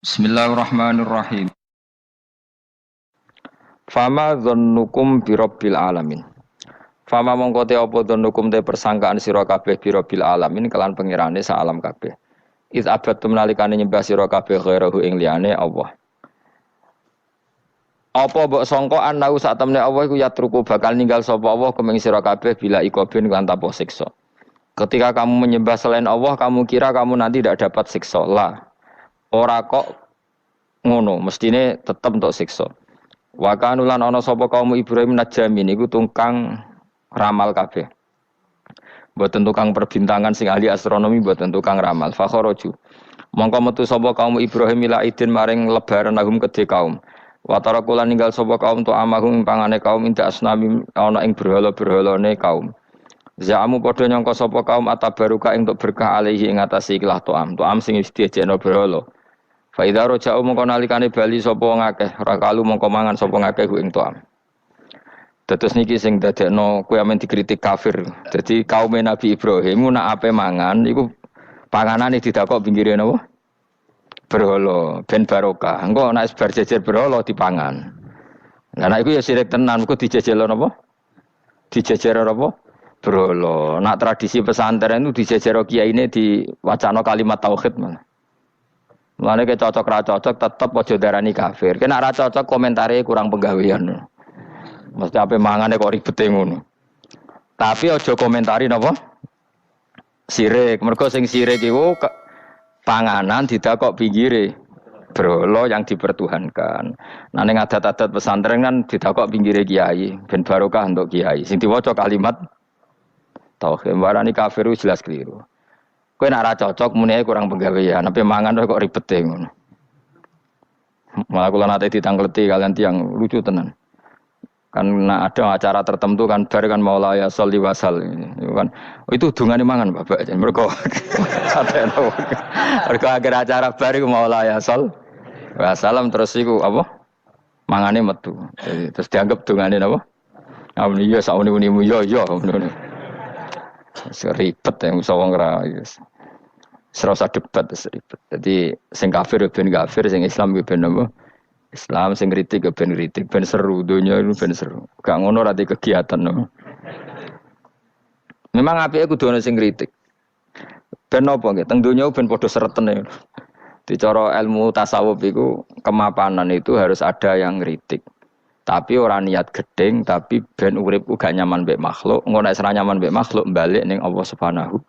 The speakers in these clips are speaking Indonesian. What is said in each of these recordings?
Bismillahirrahmanirrahim. Fama dzannukum birabbil alamin. Fama mongko te apa dzannukum te persangkaan sira kabeh birabbil alamin kelan pengirane sak alam kabeh. Iz abattum nalikane nyembah sira kabeh ghairahu ing liyane Allah. Apa mbok sangka anau sak temne Allah iku yatruku bakal ninggal sapa Allah kumeng sira kabeh bila ikobin lan tanpa siksa. Ketika kamu menyembah selain Allah, kamu kira kamu nanti tidak dapat siksa. Lah, ora kok ngono, mestine tetep untuk siksa. Wa kanulan ana sapa kaum Ibrahim najamin iku tukang ramal kabeh. Mboten tukang perbintangan sing ahli astronomi, mboten tukang ramal. Fa kharaju. Mongko metu sapa kaum Ibrahim ila idin maring lebaran agum kedhe kaum. Wa tarakulan ninggal sapa kaum tu amahum pangane kaum inda asnami ana ing berhala-berhalane kaum. Za'amu padha nyangka sapa kaum atabaruka ing untuk berkah alaihi ing atase ikhlas to'am sing wis diejekno berhala. Fa idza raja'u mongko nalikane bali sapa wong akeh rakalu mongko mangan sapa ngakeh ing to'am. Terus niki sing dadekno kowe amen dikritik kafir. Jadi kaum Nabi Ibrahim nak ape mangan iku panganane didakok pinggire napa? Berhala ben barokah. Engko nek bar jejer berhala dipangan. Lah nek iku ya sirik tenan, engko dijejelo napa? Dijejer apa? Berhala. Nak tradisi pesantren itu dijejero kiyaine diwacana kalimat tauhid malah. Mulane ke cocok ra cocok tetep aja darani kafir. Kena ra cocok komentare kurang penggawean. Mesti ape mangane kok ribete ngono. Tapi aja komentari napa? Sirik. Mergo sing sirik iku panganan didakok pinggire berhala yang dipertuhankan. Nah ning adat-adat pesantren kan didakok pinggire kiai, ben barokah untuk kiai. Sing diwaca kalimat tauhid warani kafir jelas keliru. Kowe nek ora cocok muni kurang penggawean, ape mangan kok ribete ngono. Malah kula nate ditangleti kalian tiang lucu tenan. Kan ada acara tertentu kan bar kan maulaya sholli wasal itu kan itu dungane mangan Bapak jan mergo kateno mergo akhir acara bar iku maulaya shol wasalam terus iku apa mangane metu jadi terus dianggap dungane napa amun iya sauni-unimu yo ngono ribet yang usah wong ra serasa debat ribet jadi sing kafir ben kafir sing Islam ben apa Islam sing kritik ke ben kritik ben seru donya itu ben seru. Gak ngono ra kegiatan no. Memang apike kudu ana sing kritik. Ben apa nggih teng donya ben padha sretene. Di cara ilmu tasawuf iku kemapanan itu harus ada yang kritik. Tapi ora niat gedeng tapi ben urip gak nyaman mbek makhluk, engko nek ora nyaman mbek makhluk balik ning Allah Subhanahu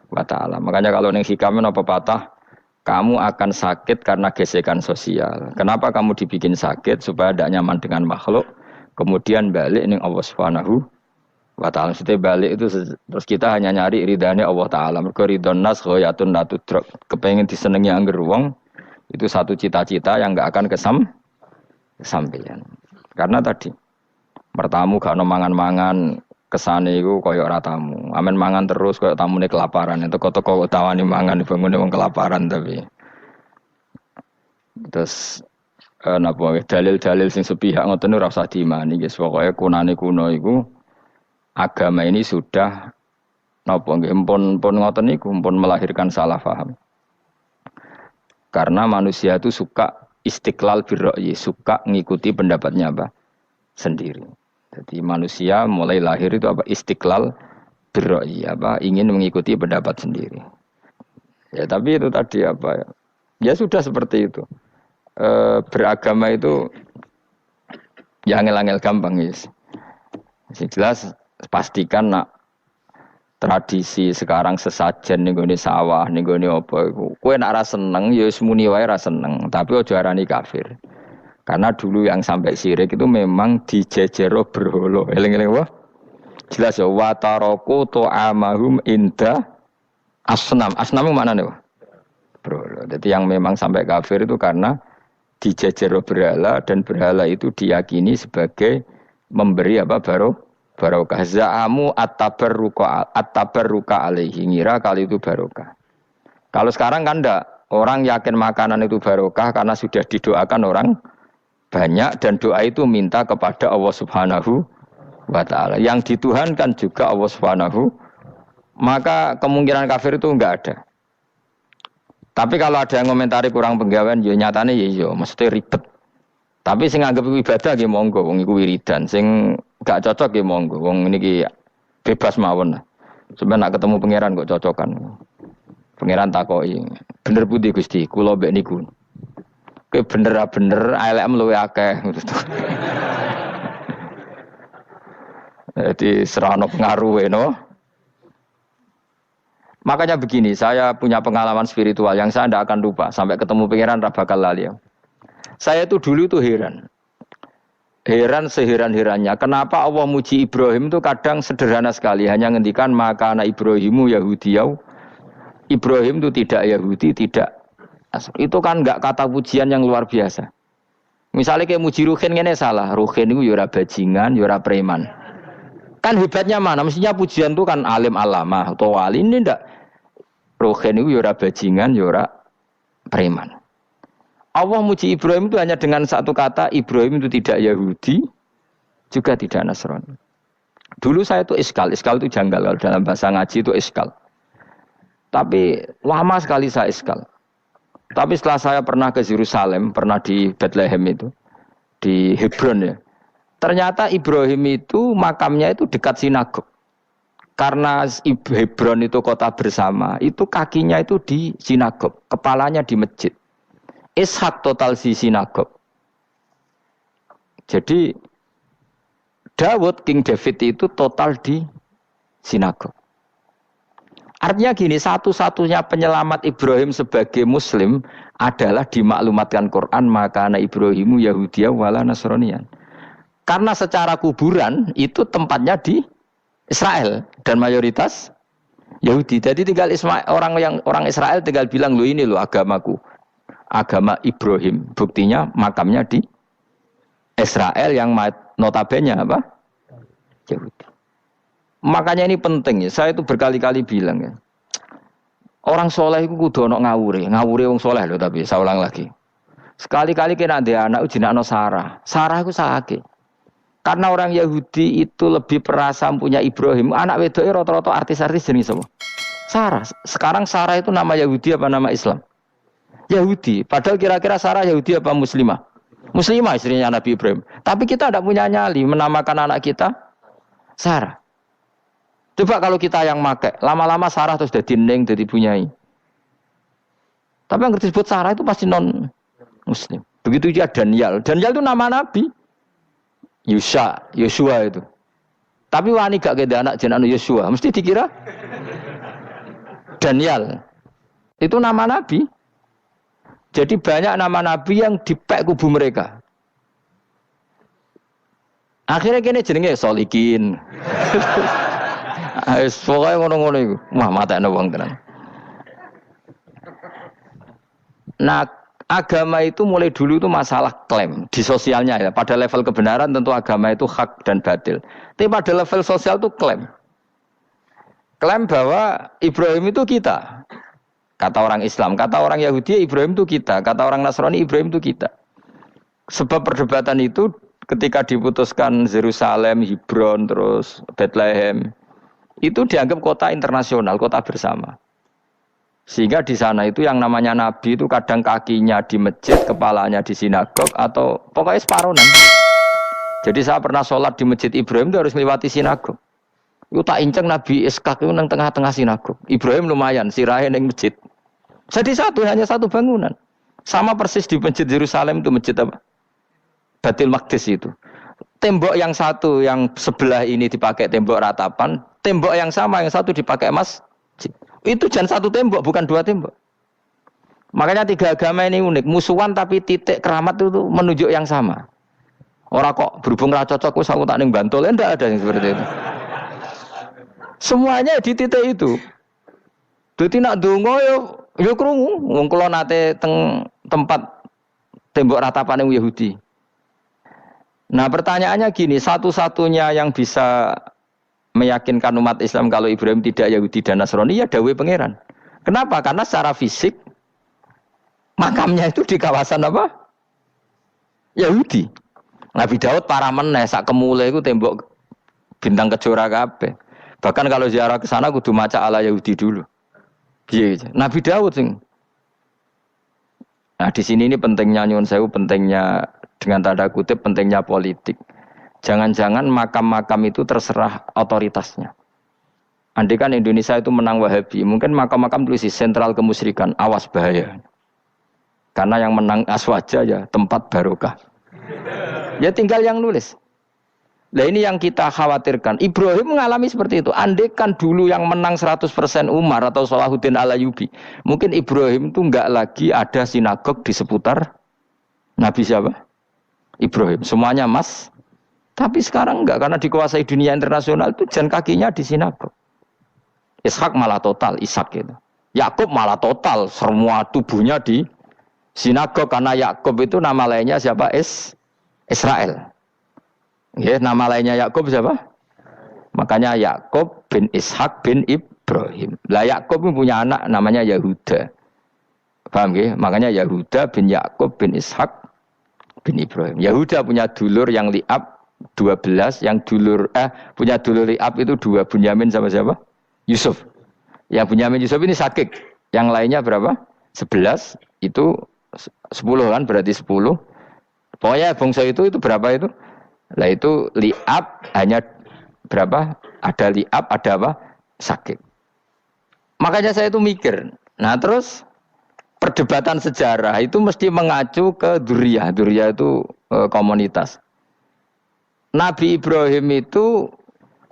wa taala. Makanya kalau ning hikam apa patah kamu akan sakit karena gesekan sosial. Kenapa kamu dibikin sakit? Supaya tidak nyaman dengan makhluk. Kemudian balik ning Allah Subhanahu wa ta'ala. Setelah balik itu terus kita hanya nyari ridhanya Allah Ta'ala. Mereka ridhon nas khoyatun natudrok. Kepengen disenengi angger wong. Itu satu cita-cita yang gak akan kesampaian. Karena tadi mertamu gak ada mangan-mangan. Kesane iku koyo ora tamu. Amen mangan terus koyo tamune kelaparan. Itu toko tawani mangan dibangune wong kelaparan tapi. Terus napa dalil-dalil sing sepihak ngoten ora usah diimani guys. Pokoke kunane kuno iku agama ini sudah napa nggih pun ngoten niku pun melahirkan salah paham. Karena manusia itu suka istiqlal birra'yi, suka ngikuti pendapatnya apa? Sendiri. Jadi manusia mulai lahir itu apa istiqlal birra'yi apa ingin mengikuti pendapat sendiri. Ya tapi itu tadi apa ya? Ya sudah seperti itu. Beragama itu ya angel-angel gampang guys. Sing jelas pastikan nak tradisi sekarang sesajen ning gone sawah ning gone apa iku. Kowe nek ora seneng ya wis muni wae ora seneng, tapi aja arani kafir. Karena dulu yang sampai syirik itu memang dijejero berhala. Eling-eling wah. Jelas ya wa taraku tu'amahum inda asnam. Asnam itu maknane wah. Berhala. Jadi yang memang sampai kafir itu karena dijejero berhala dan berhala itu diyakini sebagai memberi apa barokah. Za'amu at-tabarruka alaihi ngira kali itu barokah. Kalau sekarang kan enggak. Orang yakin makanan itu barokah karena sudah didoakan orang banyak dan doa itu minta kepada Allah Subhanahu wa ta'ala. Yang dituhankan juga Allah Subhanahu. Maka kemungkinan kafir itu enggak ada. Tapi kalau ada yang komentari kurang penggawean, ya nyatane ya iya, mesti ribet. Tapi sing anggap iku ibadah nggih monggo, wong iku wiridan. Sing gak cocok nggih monggo, wong niki bebas mawon lah. Sampeyan nak ketemu pangeran kok cocokan. Pangeran takoki, bener pundi Gusti? Kula mbek niku. Kowe bener elekmu luwe akeh. Jadi serana pengaruh no. Makanya begini, saya punya pengalaman spiritual yang saya tidak akan lupa. Sampai ketemu pangeran ra bakal lali. Saya itu dulu itu heran. Heran seheran-herannya. Kenapa Allah muji Ibrahim itu kadang sederhana sekali. Hanya ngendikan maka anak Ibrahimu Yahudiyau. Ibrahim itu tidak Yahudi, tidak. Itu kan enggak kata pujian yang luar biasa. Misalnya kayak muji Ruhin ini salah. Ruhin itu yura bajingan, yura preman. Kan hebatnya mana? Mestinya pujian itu kan alim alamah atau wali. Ini enggak. Ruhin itu yura bajingan, yura preman. Allah muji Ibrahim itu hanya dengan satu kata. Ibrahim itu tidak Yahudi, juga tidak Nasrani. Dulu saya itu iskal itu janggal. Dalam bahasa ngaji itu iskal. Tapi lama sekali saya iskal. Tapi setelah saya pernah ke Yerusalem, pernah di Bethlehem itu, di Hebron ya. Ternyata Ibrahim itu makamnya itu dekat sinagog. Karena Hebron itu kota bersama, itu kakinya itu di sinagog, kepalanya di masjid. Ishak total di sinagog. Jadi King David itu total di sinagog. Artinya gini, satu-satunya penyelamat Ibrahim sebagai Muslim adalah dimaklumatkan Quran maka anak Ibrahimu Yahudiyah wala Nasraniyan. Karena secara kuburan itu tempatnya di Israel dan mayoritas Yahudi. Jadi tinggal orang Israel tinggal bilang lo ini lo agamaku, agama Ibrahim. Buktinya makamnya di Israel yang notabene apa? Yahudi. Makanya ini penting ya. Saya itu berkali-kali bilang ya. Orang soleh itu kudu ono ngawure wong soleh loh tapi saya ulang lagi. Sekali-kali kena dia anak jinakno Sarah. Sarah itu sakit. Karena orang Yahudi itu lebih perasa punya Ibrahim. Anak wedoke rata-rata artis-artis jenis apa? Sarah. Sekarang Sarah itu nama Yahudi apa nama Islam? Yahudi. Padahal kira-kira Sarah Yahudi apa Muslimah? Muslimah istrinya Nabi Ibrahim. Tapi kita tidak punya nyali menamakan anak kita Sarah. Coba kalau kita yang make, lama-lama Sarah terus jadi neng, jadi punyai. Tapi yang disebut Sarah itu pasti non Muslim. Begitu juga Daniel. Daniel itu nama Nabi. Yosua itu. Tapi wani gak keda anak jenenge Yosua, mesti dikira Daniel. Itu nama Nabi. Jadi banyak nama Nabi yang dipek kubu mereka. Akhirnya kene jenenge Solikin. Pokoknya ngono-ngono itu. Wah, matekno wong tenan. Nah, agama itu mulai dulu itu masalah klaim di sosialnya ya. Pada level kebenaran tentu agama itu hak dan batil. Tapi pada level sosial itu klaim. Klaim bahwa Ibrahim itu kita. Kata orang Islam, kata orang Yahudi Ibrahim itu kita, kata orang Nasrani Ibrahim itu kita. Sebab perdebatan itu ketika diputuskan Yerusalem, Hebron, terus Bethlehem, itu dianggap kota internasional, kota bersama. Sehingga di sana itu yang namanya Nabi itu kadang kakinya di masjid, kepalanya di sinagog, atau pokoknya separonan. Jadi saya pernah sholat di masjid Ibrahim itu harus melewati sinagog. Itu tak inceng Nabi Ishak itu nang tengah-tengah sinagog. Ibrahim lumayan, sirahe ning masjid. Jadi hanya satu bangunan. Sama persis di masjid Yerusalem itu masjid apa? Baitul Maqdis itu. Tembok yang satu yang sebelah ini dipakai tembok ratapan, tembok yang sama yang satu dipakai masjid. Itu jangan satu tembok, bukan dua tembok. Makanya tiga agama ini unik, musuhan tapi titik keramat itu menunjuk yang sama. Orang kok berhubung ra cocok wis aku tak ning Bantul, enggak ada yang seperti itu. Semuanya di titik itu. Dadi nak ndonga yo krungu, wong kula nate teng tempat tembok ratapane Yahudi. Nah, pertanyaannya gini, satu-satunya yang bisa meyakinkan umat Islam kalau Ibrahim tidak Yahudi dan Nasrani ya dawuh pangeran. Kenapa? Karena secara fisik makamnya itu di kawasan apa? Yahudi. Nabi Daud para meneh sak kemule iku tembok bintang kejora kabeh. Bahkan kalau ziarah ke sana kudu maca ala Yahudi dulu. Piye? Nabi Daud sing Nah, di sini ini pentingnya nyuwun sewu, pentingnya dengan tanda kutip pentingnya politik. Jangan-jangan makam-makam itu terserah otoritasnya. Andai kan Indonesia itu menang Wahabi, mungkin makam-makam tulis sentral kemusyrikan, awas bahaya. Karena yang menang Aswaja ya tempat barokah. Ya tinggal yang nulis. Nah ini yang kita khawatirkan. Ibrahim mengalami seperti itu. Andai kan dulu yang menang 100% Umar atau Salahuddin Al-Ayyubi, mungkin Ibrahim itu enggak lagi ada sinagog di seputar Nabi siapa? Ibrahim. Semuanya mas. Tapi sekarang enggak, karena dikuasai dunia internasional itu jalan kakinya di sinagog. Ishak malah total, Ishak itu. Yakub malah total, semua tubuhnya di sinagog, karena Yakub itu nama lainnya siapa? Israel. Ya, nama lainnya Yakub siapa? Makanya Yakub bin Ishak bin Ibrahim. Lah Yakub punya anak namanya Yahuda. Paham ya? Makanya Yahuda bin Yakub bin Ishak bin Ibrahim. Yahuda punya dulur yang li'ab 12, yang punya dulur li'ab itu 2, Bunyamin sama siapa? Yusuf. Yang Bunyamin Yusuf ini sakit. Yang lainnya berapa? 11, itu 10 kan, berarti 10. Pokoknya bangsa itu berapa itu? Lah itu li'ab hanya berapa? Ada li'ab, ada apa? Sakit. Makanya saya itu mikir. Nah terus perdebatan sejarah itu mesti mengacu ke duriyah. Duriyah itu komunitas. Nabi Ibrahim itu,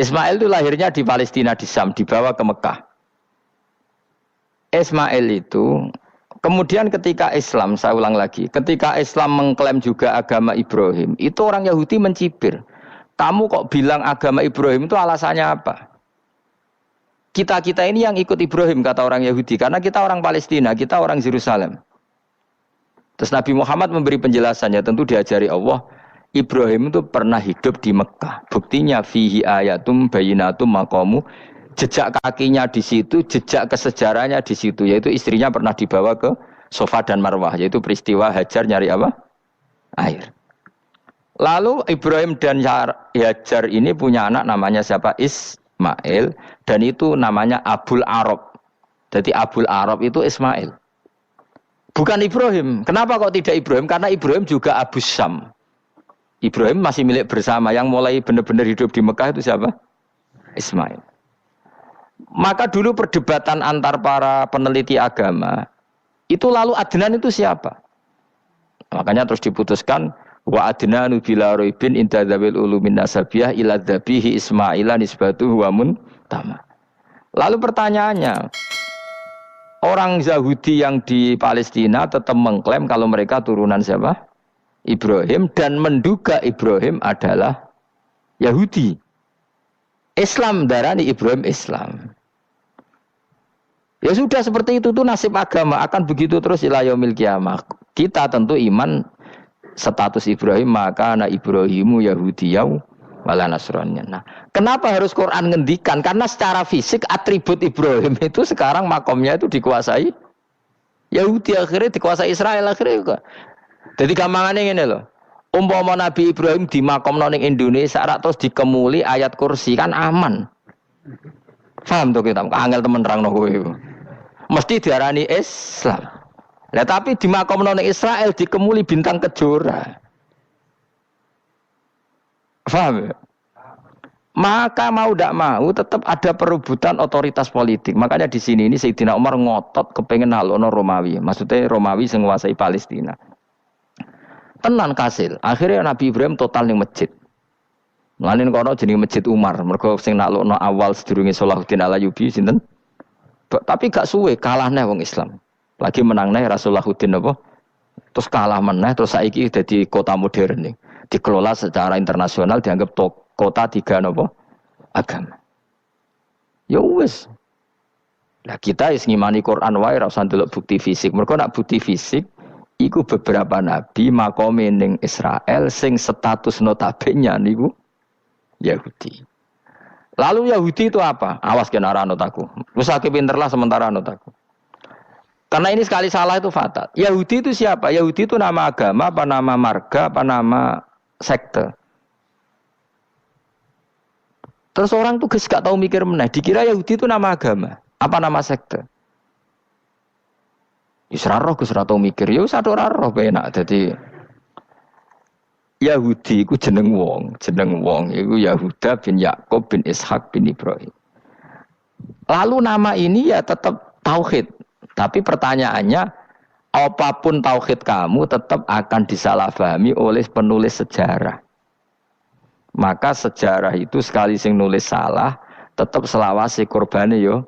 Ismail itu lahirnya di Palestina, di Syam, dibawa ke Mekah. Ismail itu kemudian ketika Islam, saya ulang lagi, ketika Islam mengklaim juga agama Ibrahim, itu orang Yahudi mencibir. Kamu kok bilang agama Ibrahim itu alasannya apa? Kita ini yang ikut Ibrahim, kata orang Yahudi, karena kita orang Palestina, kita orang Yerusalem. Terus Nabi Muhammad memberi penjelasannya, tentu diajari Allah, Ibrahim itu pernah hidup di Mekah. Buktinya fihi ayatum bayinatum maqamu, jejak kakinya di situ, jejak kesejarahnya di situ, yaitu istrinya pernah dibawa ke Safa dan Marwah, yaitu peristiwa Hajar nyari apa? Air. Lalu Ibrahim dan Hajar ini punya anak namanya siapa? Ismail, dan itu namanya Abul Arab. Jadi Abul Arab itu Ismail. Bukan Ibrahim. Kenapa kok tidak Ibrahim? Karena Ibrahim juga Abu Syam. Ibrahim masih milik bersama, yang mulai benar-benar hidup di Mekah itu siapa? Ismail. Maka dulu perdebatan antar para peneliti agama, itu lalu Adnan itu siapa? Makanya terus diputuskan, wa adnanu bila roibin inda dzawil ulumin nasabiyah ila dzabihi Ismaila nisbatuhu wa muntama. Lalu pertanyaannya, orang Yahudi yang di Palestina tetap mengklaim kalau mereka turunan siapa? Ibrahim, dan menduga Ibrahim adalah Yahudi. Islam darani Ibrahim Islam. Ya sudah seperti itu tuh nasib agama, akan begitu terus ila yaumil qiyamah. Kita tentu iman status Ibrahim, maka ana Ibrahimu Yahudiyau wala Nasraniyah. Nah, kenapa harus Quran ngendikan? Karena secara fisik atribut Ibrahim itu sekarang makomnya itu dikuasai Yahudi, akhirnya dikuasai Israel akhirnya juga. Jadi gampangannya ngene loh. Umpama Nabi Ibrahim di makom ning Indonesia terus dikemuli ayat kursi kan aman. Paham tuh kita? Angel temen nerangno kowe iku. Mesti diarani Islam. Lah tapi di makom ning Israel dikemuli bintang kejora. Paham ya? Maka mau tidak mau tetap ada perebutan otoritas politik. Makanya di sini ini Sayyidina Umar ngotot kepengen nalono Romawi. Maksudnya Romawi sing nguasai Palestina. Tenan kasil. Akhirnya Nabi Ibrahim total ning masjid. Mlanin kono jenenge Masjid Umar. Mergo sing naklukno awal sedurunge Salahuddin Al-Ayyubi sinten? Tapi gak suwe kalah neh wong Islam. Lagi menang neh Rasulullahuddin apa? Terus kalah meneh, terus saiki dadi kota modern nih. Dikelola secara internasional dianggap kota tiga apa? Agama. Ya wis. Lah kita wis ngimani Quran wae ora usah ndelok bukti fisik. Mergo nak bukti fisik iku beberapa nabi makome ning Israel sing status notabene niku Yahudi. Lalu Yahudi itu apa? Awas kena anut aku. Wis akeh pinterlah sementara anut aku. Karena ini sekali salah itu fatal. Yahudi itu siapa? Yahudi itu nama agama, apa nama marga, apa nama sekte. Terus orang tuh gak tahu mikir meneh. Dikira Yahudi itu nama agama, apa nama sekte. Wis ra roh Gus ra tau mikir, ya wis ora roh penak. Dadi Yahudi iku jeneng wong iku Yahuda bin Yakub bin Ishak bin Ibrahim. Lalu nama ini ya tetap tauhid. Tapi pertanyaannya, apapun tauhid kamu tetap akan disalahpahami oleh penulis sejarah. Maka sejarah itu sekali sing nulis salah, tetap selawase korbane yo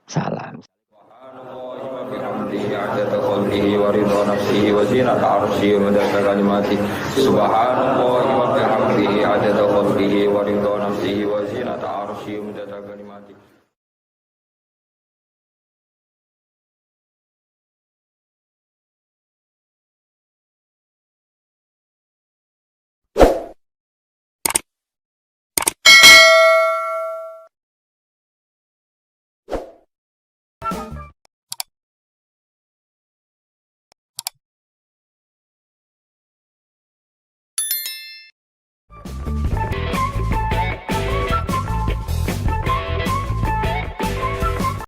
salah. Subhanallah wa bihamdihi adada khalqihi wa ridha nafsihi wa zinata arsyihi wa midada kalimatihi.